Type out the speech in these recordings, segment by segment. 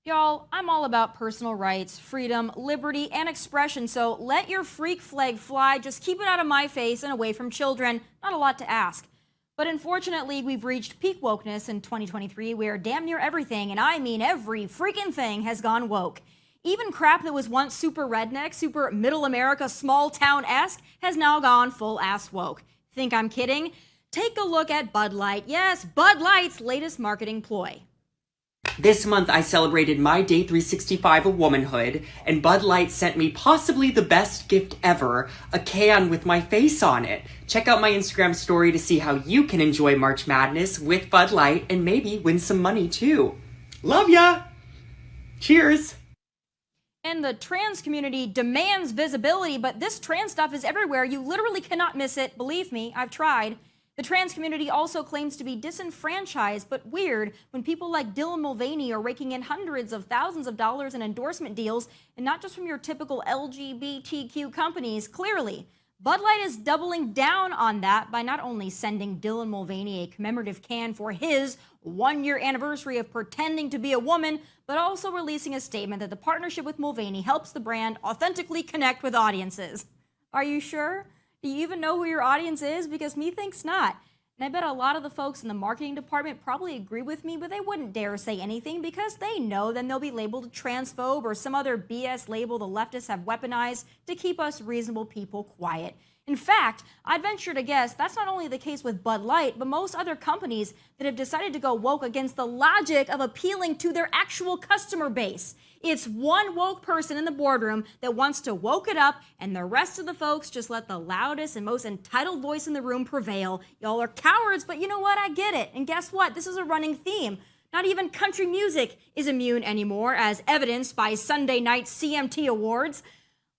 Y'all, I'm all about personal rights, freedom, liberty, and expression, so let your freak flag fly. Just keep it out of my face and away from children. Not a lot to ask. But unfortunately, we've reached peak wokeness in 2023 where damn near everything, and I mean every freaking thing, has gone woke. Even crap that was once super redneck, super middle America, small town-esque, has now gone full ass woke. Think I'm kidding? Take a look at Bud Light. Yes, Bud Light's latest marketing ploy. This month I celebrated my day 365 of womanhood, and Bud Light sent me possibly the best gift ever, a can with my face on it. Check out my Instagram story to see how you can enjoy March Madness with Bud Light and maybe win some money too. Love ya! Cheers! And the trans community demands visibility, but this trans stuff is everywhere. You literally cannot miss it. Believe me, I've tried. The trans community also claims to be disenfranchised, but weird when people like Dylan Mulvaney are raking in hundreds of thousands of dollars in endorsement deals, and not just from your typical LGBTQ companies. Clearly, Bud Light is doubling down on that by not only sending Dylan Mulvaney a commemorative can for his one-year anniversary of pretending to be a woman, but also releasing a statement that the partnership with Mulvaney helps the brand authentically connect with audiences. Are you sure? Do you even know who your audience is? Because me thinks not. And I bet a lot of the folks in the marketing department probably agree with me, but they wouldn't dare say anything because they know then they'll be labeled a transphobe or some other BS label the leftists have weaponized to keep us reasonable people quiet. In fact, I'd venture to guess that's not only the case with Bud Light, but most other companies that have decided to go woke against the logic of appealing to their actual customer base. It's one woke person in the boardroom that wants to woke it up, and the rest of the folks just let the loudest and most entitled voice in the room prevail. Y'all are cowards, but you know what? I get it. And guess what? This is a running theme. Not even country music is immune anymore, as evidenced by Sunday night's CMT Awards.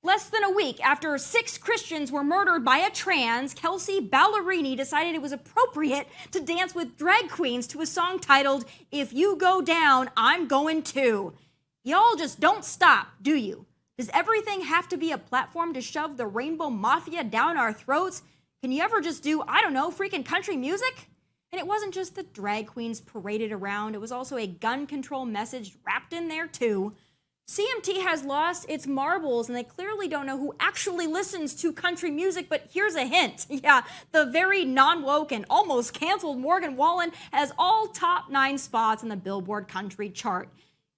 Less than a week after 6 Christians were murdered by a trans, Kelsey Ballerini decided it was appropriate to dance with drag queens to a song titled, "If You Go Down, I'm Going Too." Y'all just don't stop, do you? Does everything have to be a platform to shove the Rainbow Mafia down our throats? Can you ever just do, I don't know, freaking country music? And it wasn't just the drag queens paraded around, it was also a gun control message wrapped in there too. CMT has lost its marbles, and they clearly don't know who actually listens to country music, but here's a hint. Yeah, the very non-woke and almost canceled Morgan Wallen has all top 9 spots on the Billboard country chart.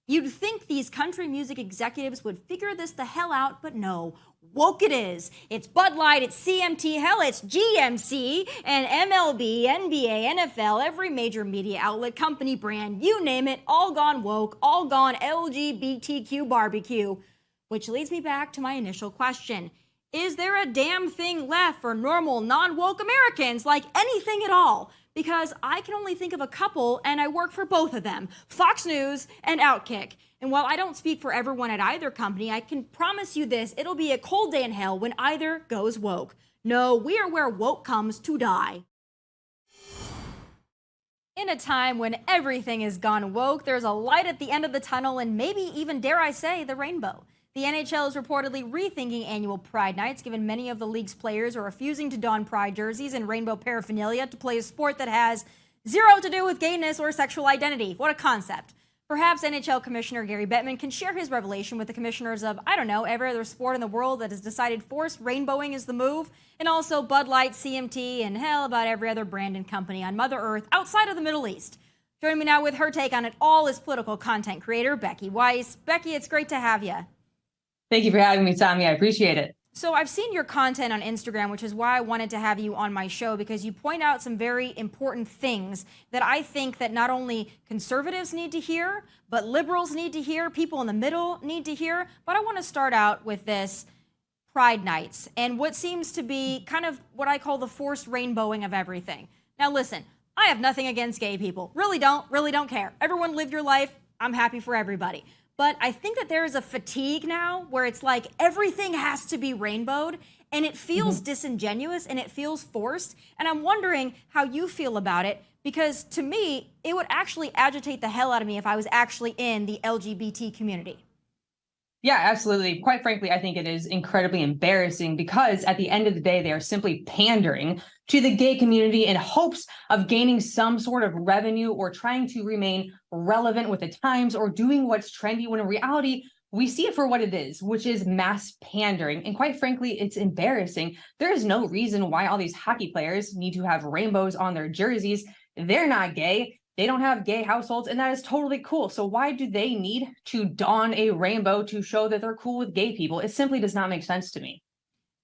You'd think these country music executives would figure this the hell out, but no. Woke it is. It's Bud Light, it's CMT, hell, it's GMC, and MLB, NBA, NFL, every major media outlet, company brand, you name it, all gone woke, all gone LGBTQ barbecue. Which leads me back to my initial question. Is there a damn thing left for normal, non-woke Americans, like anything at all? Because I can only think of a couple, and I work for both of them, Fox News and OutKick. And while I don't speak for everyone at either company, I can promise you this, it'll be a cold day in hell when either goes woke. No, we are where woke comes to die. In a time when everything is gone woke, there's a light at the end of the tunnel and maybe even, dare I say, the rainbow. The NHL is reportedly rethinking annual Pride nights, given many of the league's players are refusing to don pride jerseys and rainbow paraphernalia to play a sport that has zero to do with gayness or sexual identity. What a concept. Perhaps NHL Commissioner Gary Bettman can share his revelation with the commissioners of, I don't know, every other sport in the world that has decided forced rainbowing is the move, and also Bud Light, CMT, and hell, about every other brand and company on Mother Earth outside of the Middle East. Joining me now with her take on it all is political content creator Becky Weiss. Becky, it's great to have you. Thank you for having me, Tommy. I appreciate it. So I've seen your content on Instagram, which is why I wanted to have you on my show, because you point out some very important things that I think that not only conservatives need to hear, but liberals need to hear, people in the middle need to hear. But I want to start out with this Pride Nights and what seems to be kind of what I call the forced rainbowing of everything. Now listen, I have nothing against gay people. Really don't care. Everyone live your life. I'm happy for everybody. But I think that there is a fatigue now where it's like everything has to be rainbowed, and it feels disingenuous and it feels forced. And I'm wondering how you feel about it, because to me, it would actually agitate the hell out of me if I was actually in the LGBT community. Yeah, absolutely. Quite frankly, I think it is incredibly embarrassing because at the end of the day, they are simply pandering to the gay community in hopes of gaining some sort of revenue or trying to remain relevant with the times or doing what's trendy when in reality, we see it for what it is, which is mass pandering. And quite frankly, it's embarrassing. There is no reason why all these hockey players need to have rainbows on their jerseys. They're not gay. They don't have gay households, and that is totally cool. So why do they need to don a rainbow to show that they're cool with gay people? It simply does not make sense to me.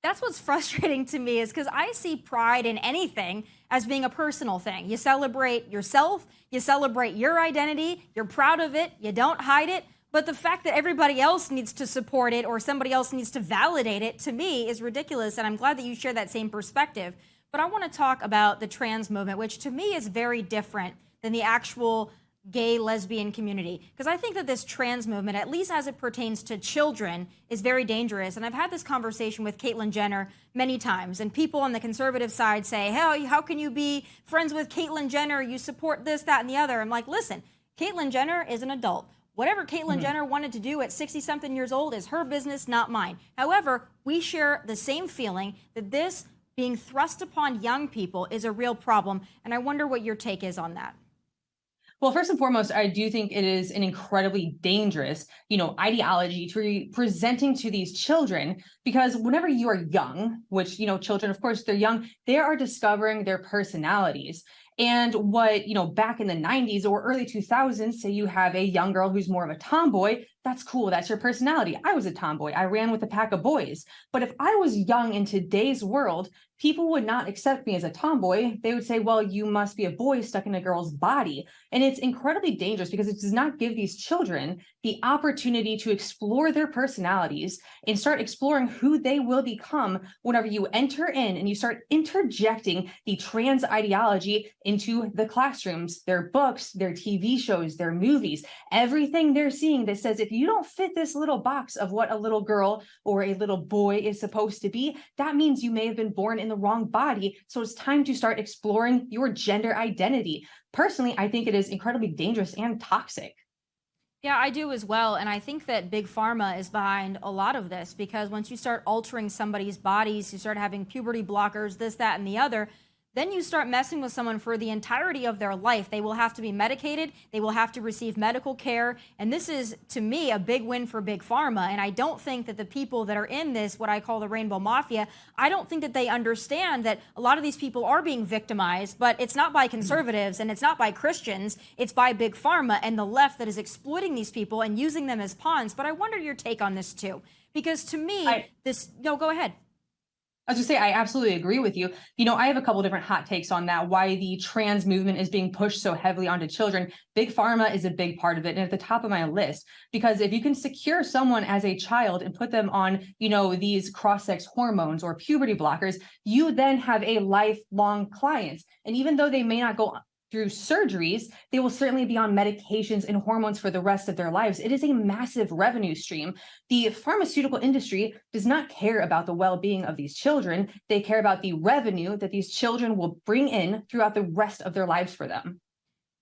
That's what's frustrating to me is because I see pride in anything as being a personal thing. You celebrate yourself, you celebrate your identity, you're proud of it, you don't hide it. But the fact that everybody else needs to support it or somebody else needs to validate it, to me, is ridiculous. And I'm glad that you share that same perspective. But I want to talk about the trans movement, which to me is very different than the actual gay lesbian community, because I think that this trans movement, at least as it pertains to children, is very dangerous. And I've had this conversation with Caitlyn Jenner many times, and people on the conservative side say, hey, how can you be friends with Caitlyn Jenner? You support this, that, and the other. I'm like, listen, Caitlyn Jenner is an adult. Whatever Caitlyn Jenner wanted to do at 60-something years old is her business, not mine. However, we share the same feeling that this being thrust upon young people is a real problem, and I wonder what your take is on that. Well, first and foremost, I do think it is an incredibly dangerous, ideology to be presenting to these children, because whenever you are young, which, children, of course, they're young, they are discovering their personalities. And what, back in the 90s or early 2000s, say you have a young girl who's more of a tomboy, that's cool. That's your personality. I was a tomboy. I ran with a pack of boys. But if I was young in today's world, people would not accept me as a tomboy. They would say, well, you must be a boy stuck in a girl's body. And it's incredibly dangerous because it does not give these children the opportunity to explore their personalities and start exploring who they will become whenever you enter in and you start interjecting the trans ideology into the classrooms, their books, their TV shows, their movies, everything they're seeing that says, if you don't fit this little box of what a little girl or a little boy is supposed to be, that means you may have been born in the wrong body. So it's time to start exploring your gender identity. Personally, I think it is incredibly dangerous and toxic. Yeah, I do as well. And I think that Big Pharma is behind a lot of this, because once you start altering somebody's bodies, you start having puberty blockers, this, that, and the other, then you start messing with someone for the entirety of their life. They will have to be medicated. They will have to receive medical care. And this is, to me, a big win for Big Pharma. And I don't think that the people that are in this, what I call the Rainbow Mafia, I don't think that they understand that a lot of these people are being victimized, but it's not by conservatives and it's not by Christians. It's by Big Pharma and the left that is exploiting these people and using them as pawns. But I wonder your take on this too, because to me, no, go ahead. I was going to say, I absolutely agree with you. I have a couple different hot takes on that, why the trans movement is being pushed so heavily onto children. Big Pharma is a big part of it and at the top of my list, because if you can secure someone as a child and put them on, these cross-sex hormones or puberty blockers, you then have a lifelong client. And even though they may not go through surgeries, they will certainly be on medications and hormones for the rest of their lives. It is a massive revenue stream. The pharmaceutical industry does not care about the well-being of these children. They care about the revenue that these children will bring in throughout the rest of their lives for them.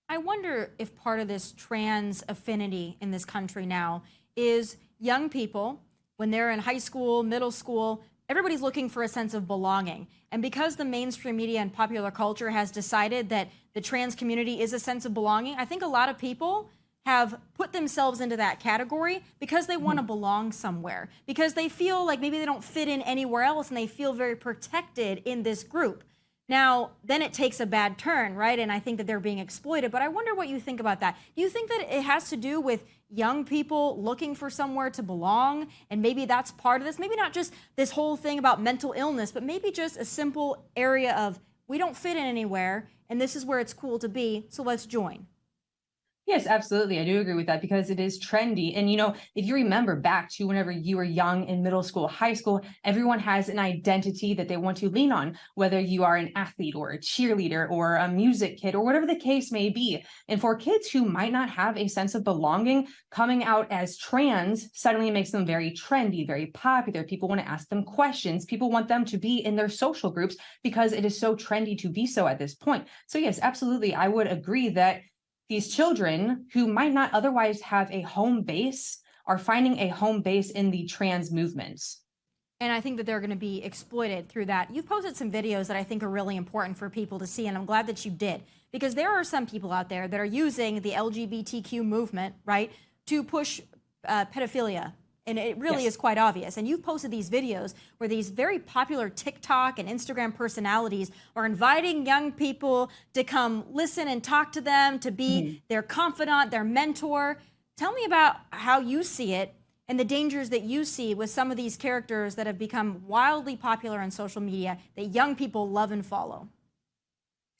I wonder if part of this trans affinity in this country now is young people, when they're in high school, middle school, everybody's looking for a sense of belonging. And because the mainstream media and popular culture has decided that the trans community is a sense of belonging, I think a lot of people have put themselves into that category because they want to belong somewhere, because they feel like maybe they don't fit in anywhere else and they feel very protected in this group. Now, then it takes a bad turn, right? And I think that they're being exploited, but I wonder what you think about that. Do you think that it has to do with young people looking for somewhere to belong? And maybe that's part of this, maybe not just this whole thing about mental illness, but maybe just a simple area of, we don't fit in anywhere and this is where it's cool to be, so let's join. Yes, absolutely. I do agree with that because it is trendy. And, if you remember back to whenever you were young in middle school, high school, everyone has an identity that they want to lean on, whether you are an athlete or a cheerleader or a music kid or whatever the case may be. And for kids who might not have a sense of belonging, coming out as trans suddenly makes them very trendy, very popular. People want to ask them questions. People want them to be in their social groups because it is so trendy to be so at this point. So yes, absolutely. I would agree that these children who might not otherwise have a home base are finding a home base in the trans movement. And I think that they're going to be exploited through that. You've posted some videos that I think are really important for people to see, and I'm glad that you did, because there are some people out there that are using the LGBTQ movement, right, to push pedophilia. And it really is quite obvious. And you've posted these videos where these very popular TikTok and Instagram personalities are inviting young people to come listen and talk to them, to be their confidant, their mentor. Tell me about how you see it and the dangers that you see with some of these characters that have become wildly popular on social media that young people love and follow.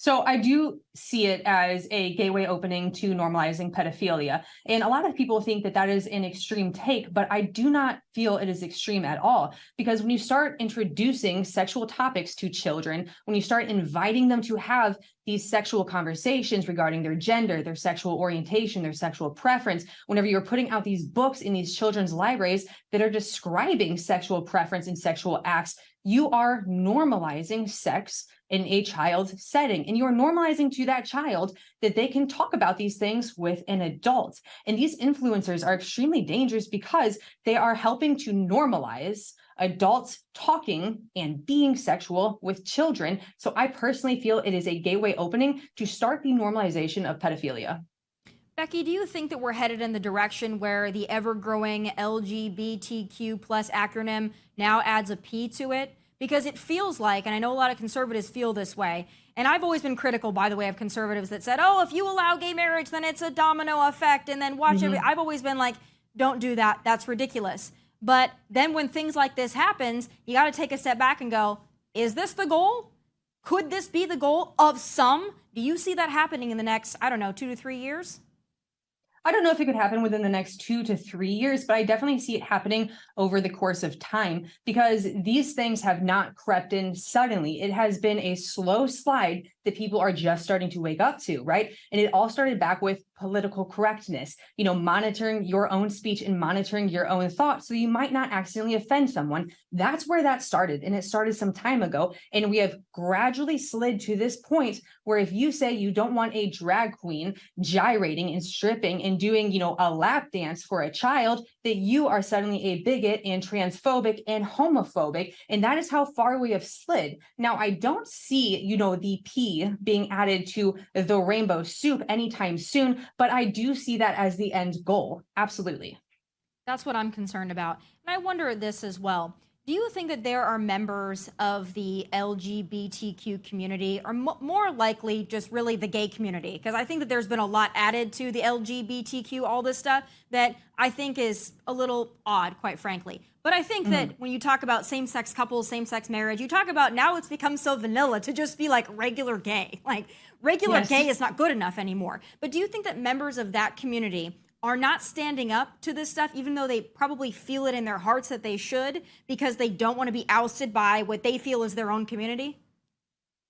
So I do see it as a gateway opening to normalizing pedophilia. And a lot of people think that that is an extreme take, but I do not feel it is extreme at all. Because when you start introducing sexual topics to children, when you start inviting them to have these sexual conversations regarding their gender, their sexual orientation, their sexual preference, whenever you're putting out these books in these children's libraries that are describing sexual preference and sexual acts, you are normalizing sex in a child's setting. And you're normalizing to that child that they can talk about these things with an adult. And these influencers are extremely dangerous because they are helping to normalize adults talking and being sexual with children. So I personally feel it is a gateway opening to start the normalization of pedophilia. Becky, do you think that we're headed in the direction where the ever-growing LGBTQ plus acronym now adds a P to it? Because it feels like, and I know a lot of conservatives feel this way, and I've always been critical, by the way, of conservatives that said, oh, if you allow gay marriage, then it's a domino effect, and then watch it. I've always been like, don't do that. That's ridiculous. But then when things like this happens, you got to take a step back and go, is this the goal? Could this be the goal of some? Do you see that happening in the next, I don't know, 2 to 3 years? I don't know if it could happen within the next 2 to 3 years, but I definitely see it happening over the course of time because these things have not crept in suddenly. It has been a slow slide that people are just starting to wake up to, right? And it all started back with political correctness, monitoring your own speech and monitoring your own thoughts so you might not accidentally offend someone. That's where that started. And it started some time ago. And we have gradually slid to this point where if you say you don't want a drag queen gyrating and stripping and doing, a lap dance for a child, that you are suddenly a bigot and transphobic and homophobic. And that is how far we have slid. Now, I don't see, the P being added to the rainbow soup anytime soon, but I do see that as the end goal. Absolutely. That's what I'm concerned about. And I wonder this as well. Do you think that there are members of the LGBTQ community or more likely just really the gay community? Because I think that there's been a lot added to the LGBTQ, all this stuff that I think is a little odd, quite frankly. But I think that when you talk about same-sex couples, same-sex marriage, you talk about now it's become so vanilla to just be like regular gay. Like regular gay is not good enough anymore. But do you think that members of that community are not standing up to this stuff, even though they probably feel it in their hearts that they should, because they don't want to be ousted by what they feel is their own community?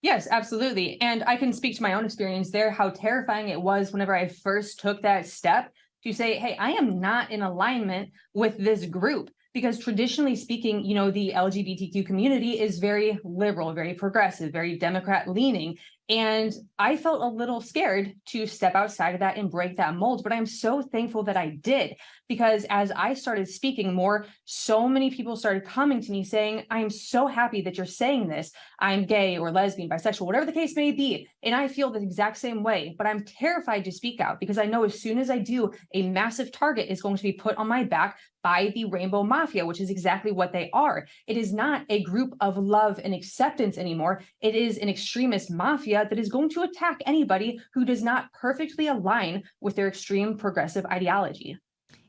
Yes, absolutely. And I can speak to my own experience there, how terrifying it was whenever I first took that step to say, hey, I am not in alignment with this group. Because traditionally speaking, the LGBTQ community is very liberal, very progressive, very Democrat leaning. And I felt a little scared to step outside of that and break that mold. But I'm so thankful that I did, because as I started speaking more, so many people started coming to me saying, I'm so happy that you're saying this. I'm gay or lesbian, bisexual, whatever the case may be. And I feel the exact same way, but I'm terrified to speak out because I know as soon as I do, a massive target is going to be put on my back by the Rainbow Mafia, which is exactly what they are. It is not a group of love and acceptance anymore. It is an extremist mafia that is going to attack anybody who does not perfectly align with their extreme progressive ideology.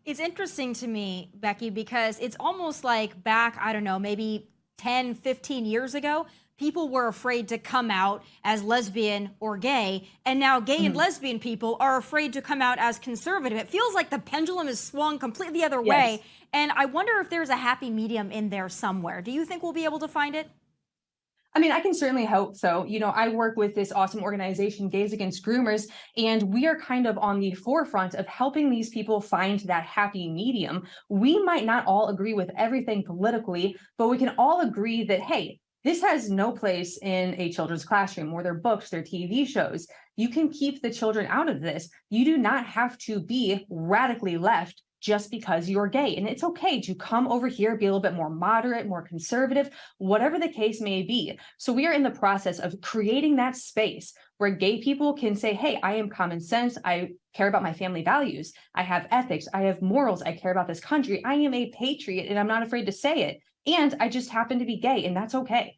It's interesting to me, Becky, because it's almost like back, I don't know, maybe 10, 15 years ago, people were afraid to come out as lesbian or gay, and now gay and lesbian people are afraid to come out as conservative. It feels like the pendulum is swung completely the other way, and I wonder if there's a happy medium in there somewhere. Do you think we'll be able to find it? I mean, I can certainly hope so. I work with this awesome organization, Gays Against Groomers, and we are kind of on the forefront of helping these people find that happy medium. We might not all agree with everything politically, but we can all agree that, hey, this has no place in a children's classroom or their books, their TV shows. You can keep the children out of this. You do not have to be radically left just because you're gay. And it's okay to come over here, be a little bit more moderate, more conservative, whatever the case may be. So we are in the process of creating that space where gay people can say, hey, I am common sense. I care about my family values. I have ethics. I have morals. I care about this country. I am a patriot and I'm not afraid to say it. And I just happen to be gay, and that's okay.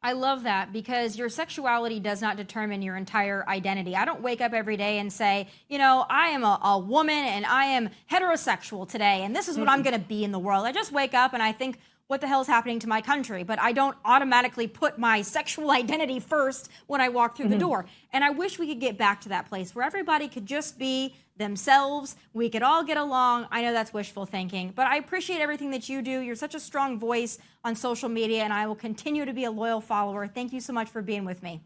I love that, because your sexuality does not determine your entire identity. I don't wake up every day and say, you know, I am a woman and I am heterosexual today and this is what I'm going to be in the world. I just wake up and I think, what the hell is happening to my country? But I don't automatically put my sexual identity first when I walk through the door. And I wish we could get back to that place where everybody could just be themselves. We could all get along. I know that's wishful thinking, but I appreciate everything that you do. You're such a strong voice on social media, and I will continue to be a loyal follower. Thank you so much for being with me.